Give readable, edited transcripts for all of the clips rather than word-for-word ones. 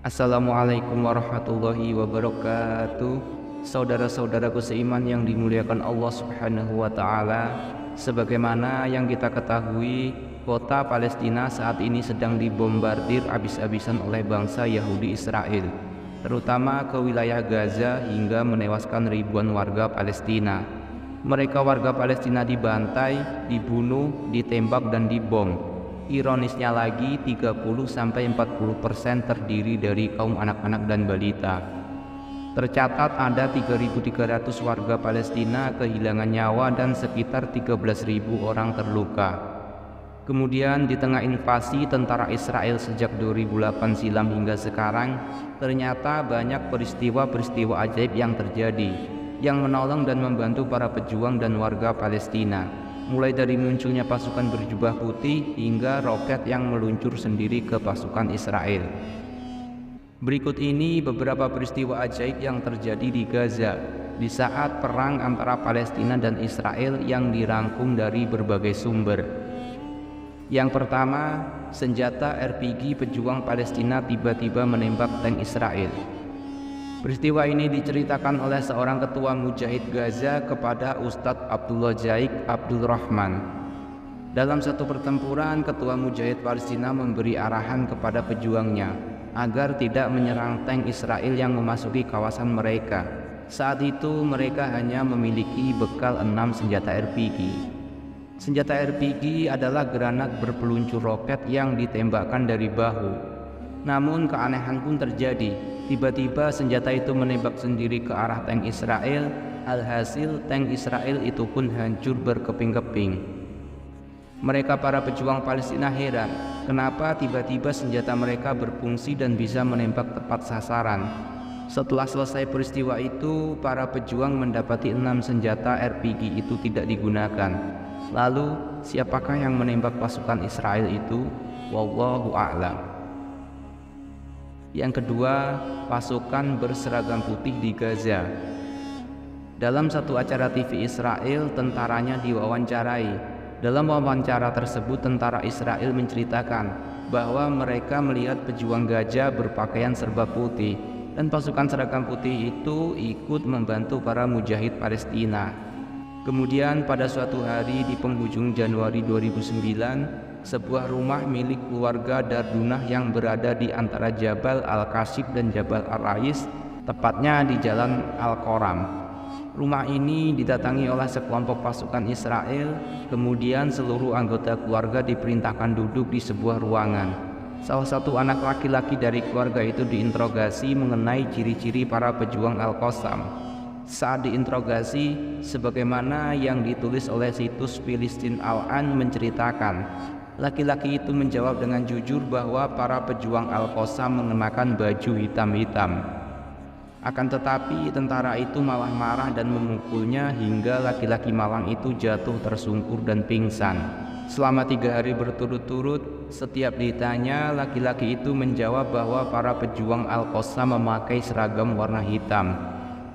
Assalamualaikum warahmatullahi wabarakatuh. Saudara-saudaraku seiman yang dimuliakan Allah Subhanahu wa taala, sebagaimana yang kita ketahui, kota Palestina saat ini sedang dibombardir habis-habisan oleh bangsa Yahudi Israel, terutama ke wilayah Gaza hingga menewaskan ribuan warga Palestina. Mereka warga Palestina dibantai, dibunuh, ditembak dan dibom. Ironisnya lagi, 30-40% terdiri dari kaum anak-anak dan balita. Tercatat ada 3.300 warga Palestina kehilangan nyawa dan sekitar 13.000 orang terluka. Kemudian di tengah invasi tentara Israel sejak 2008 silam hingga sekarang, ternyata banyak peristiwa-peristiwa ajaib yang terjadi, yang menolong dan membantu para pejuang dan warga Palestina. Mulai dari munculnya pasukan berjubah putih hingga roket yang meluncur sendiri ke pasukan Israel. Berikut ini beberapa peristiwa ajaib yang terjadi di Gaza di saat perang antara Palestina dan Israel yang dirangkum dari berbagai sumber. Yang pertama, senjata RPG pejuang Palestina tiba-tiba menembak tank Israel. Peristiwa ini diceritakan oleh seorang ketua Mujahid Gaza kepada Ustadz Abdullah Zaid Abdul Rahman. Dalam satu pertempuran, ketua Mujahid Palestina memberi arahan kepada pejuangnya agar tidak menyerang tank Israel yang memasuki kawasan mereka. Saat itu mereka hanya memiliki bekal 6 senjata RPG. Senjata RPG adalah granat berpeluncur roket yang ditembakkan dari bahu. Namun keanehan pun terjadi. Tiba-tiba senjata itu menembak sendiri ke arah tank Israel. Alhasil tank Israel itu pun hancur berkeping-keping. Mereka para pejuang Palestina heran, kenapa tiba-tiba senjata mereka berfungsi dan bisa menembak tepat sasaran. Setelah selesai peristiwa itu, para pejuang mendapati 6 senjata RPG itu tidak digunakan. Lalu, siapakah yang menembak pasukan Israel itu? Wallahu a'lam. Yang kedua, pasukan berseragam putih di Gaza. Dalam satu acara TV Israel, tentaranya diwawancarai. Dalam wawancara tersebut, tentara Israel menceritakan bahwa mereka melihat pejuang Gaza berpakaian serba putih dan pasukan seragam putih itu ikut membantu para mujahid Palestina. Kemudian pada suatu hari di penghujung Januari 2009, sebuah rumah milik keluarga Dardunah yang berada di antara Jabal Al-Kasib dan Jabal Ar-Rais, tepatnya di Jalan Al-Qoram. Rumah ini didatangi oleh sekelompok pasukan Israel, kemudian seluruh anggota keluarga diperintahkan duduk di sebuah ruangan. Salah satu anak laki-laki dari keluarga itu diinterogasi mengenai ciri-ciri para pejuang Al-Qassam. Saat diinterogasi, sebagaimana yang ditulis oleh situs Filistin Al-An menceritakan, laki-laki itu menjawab dengan jujur bahwa para pejuang Al-Qassam mengenakan baju hitam-hitam. Akan tetapi tentara itu malah marah dan memukulnya hingga laki-laki malang itu jatuh tersungkur dan pingsan. Selama 3 hari berturut-turut, setiap ditanya, laki-laki itu menjawab bahwa para pejuang Al-Qassam memakai seragam warna hitam.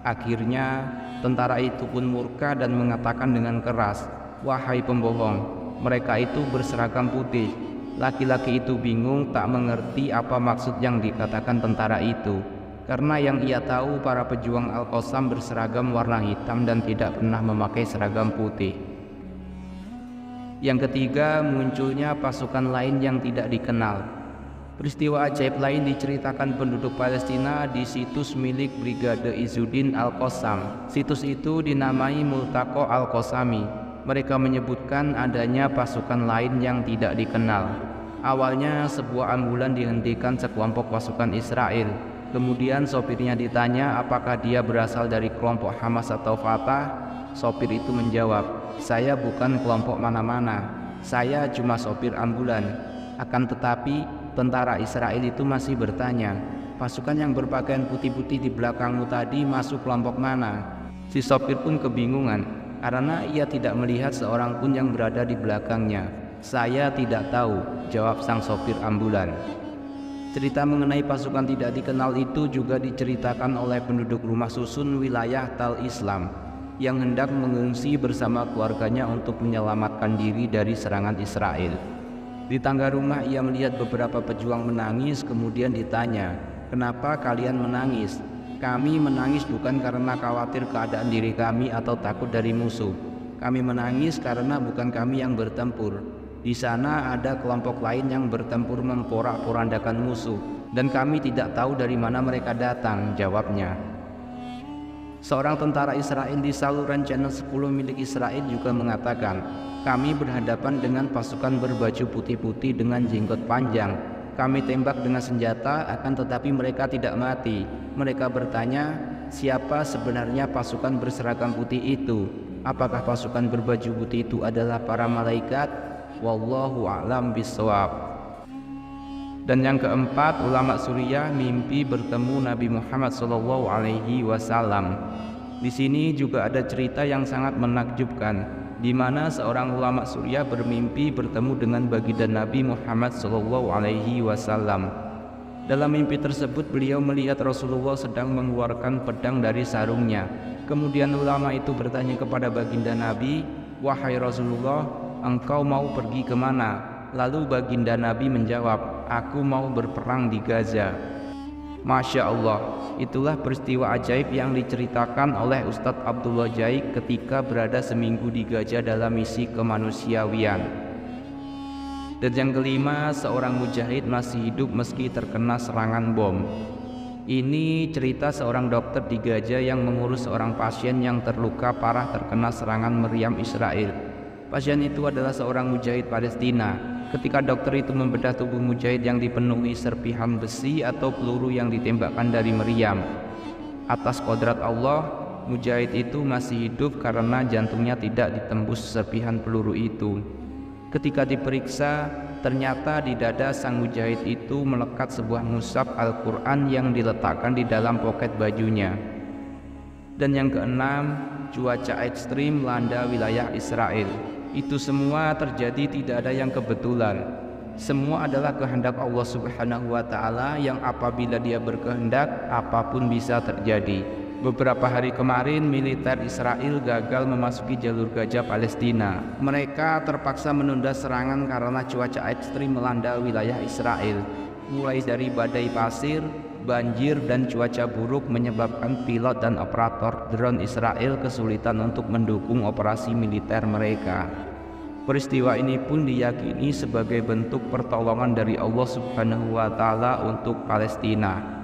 Akhirnya tentara itu pun murka dan mengatakan dengan keras, "Wahai pembohong, mereka itu berseragam putih." Laki-laki itu bingung, tak mengerti apa maksud yang dikatakan tentara itu, karena yang ia tahu para pejuang Al-Qassam berseragam warna hitam dan tidak pernah memakai seragam putih. Yang ketiga, munculnya pasukan lain yang tidak dikenal. Peristiwa ajaib lain diceritakan penduduk Palestina di situs milik Brigade Izzuddin Al-Qassam. Situs itu dinamai Multaqo Al-Qassami. Mereka menyebutkan adanya pasukan lain yang tidak dikenal. Awalnya sebuah ambulan dihentikan sekelompok pasukan Israel. Kemudian sopirnya ditanya apakah dia berasal dari kelompok Hamas atau Fatah. Sopir itu menjawab, "Saya bukan kelompok mana-mana. Saya cuma sopir ambulan." Akan tetapi tentara Israel itu masih bertanya, "Pasukan yang berpakaian putih-putih di belakangmu tadi masuk kelompok mana?" Si sopir pun kebingungan karena ia tidak melihat seorang pun yang berada di belakangnya. "Saya tidak tahu," jawab sang sopir ambulan. Cerita mengenai pasukan tidak dikenal itu juga diceritakan oleh penduduk rumah susun wilayah Tal Islam yang hendak mengungsi bersama keluarganya untuk menyelamatkan diri dari serangan Israel. Di tangga rumah ia melihat beberapa pejuang menangis, kemudian ditanya, "Kenapa kalian menangis?" "Kami menangis bukan karena khawatir keadaan diri kami atau takut dari musuh. Kami menangis karena bukan kami yang bertempur. Di sana ada kelompok lain yang bertempur memporak-porandakan musuh, dan kami tidak tahu dari mana mereka datang," jawabnya. Seorang tentara Israel di saluran channel 10 milik Israel juga mengatakan, "Kami berhadapan dengan pasukan berbaju putih-putih dengan jenggot panjang. Kami tembak dengan senjata, akan tetapi mereka tidak mati. Mereka bertanya, siapa sebenarnya pasukan berseragam putih itu? Apakah pasukan berbaju putih itu adalah para malaikat? Wallahu a'lam bishawab." Dan yang keempat, ulama Suriah mimpi bertemu Nabi Muhammad SAW. Di sini juga ada cerita yang sangat menakjubkan, di mana seorang ulama Suriah bermimpi bertemu dengan baginda Nabi Muhammad SAW. Dalam mimpi tersebut beliau melihat Rasulullah sedang mengeluarkan pedang dari sarungnya. Kemudian ulama itu bertanya kepada baginda Nabi, "Wahai Rasulullah, engkau mau pergi kemana?" Lalu baginda Nabi menjawab, "Aku mau berperang di Gaza." Masya Allah, itulah peristiwa ajaib yang diceritakan oleh Ustadz Abdullah Jaik ketika berada seminggu di Gaza dalam misi kemanusiawian. Dan yang kelima, seorang mujahid masih hidup meski terkena serangan bom. Ini cerita seorang dokter di Gaza yang mengurus seorang pasien yang terluka parah terkena serangan meriam Israel. Pasien itu adalah seorang mujahid Palestina. Ketika dokter itu membedah tubuh mujahid yang dipenuhi serpihan besi atau peluru yang ditembakkan dari meriam, atas kodrat Allah, mujahid itu masih hidup karena jantungnya tidak ditembus serpihan peluru itu. Ketika diperiksa, ternyata di dada sang mujahid itu melekat sebuah mushaf Al-Quran yang diletakkan di dalam poket bajunya. Dan yang keenam, cuaca ekstrim melanda wilayah Israel. Itu semua terjadi, tidak ada yang kebetulan. Semua adalah kehendak Allah Subhanahu wa Ta'ala, yang apabila Dia berkehendak, apapun bisa terjadi. Beberapa hari kemarin, militer Israel gagal memasuki jalur Gaza Palestina. Mereka terpaksa menunda serangan karena cuaca ekstrim melanda wilayah Israel. Mulai dari badai pasir, banjir, dan cuaca buruk menyebabkan pilot dan operator drone Israel kesulitan untuk mendukung operasi militer mereka. Peristiwa ini pun diyakini sebagai bentuk pertolongan dari Allah Subhanahu wa Ta'ala untuk Palestina.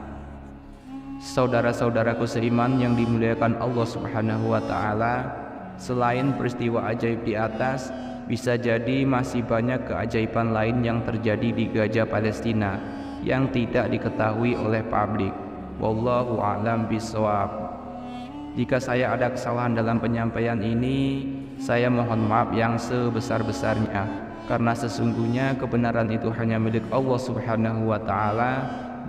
Saudara-saudaraku seiman yang dimuliakan Allah Subhanahu wa Ta'ala, selain peristiwa ajaib di atas, bisa jadi masih banyak keajaiban lain yang terjadi di Gaza Palestina yang tidak diketahui oleh publik. Wallahu a'lam bishawab. Jika saya ada kesalahan dalam penyampaian ini, saya mohon maaf yang sebesar-besarnya, karena sesungguhnya kebenaran itu hanya milik Allah Subhanahu wa Ta'ala,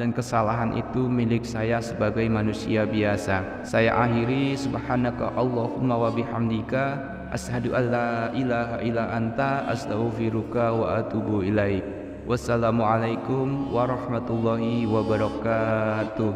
dan kesalahan itu milik saya sebagai manusia biasa. Saya akhiri, subhanaka Allahumma wa bihamdika, asyhadu an la ilaha illa anta, astaghfiruka wa atubu ilaik. Wassalamualaikum warahmatullahi wabarakatuh.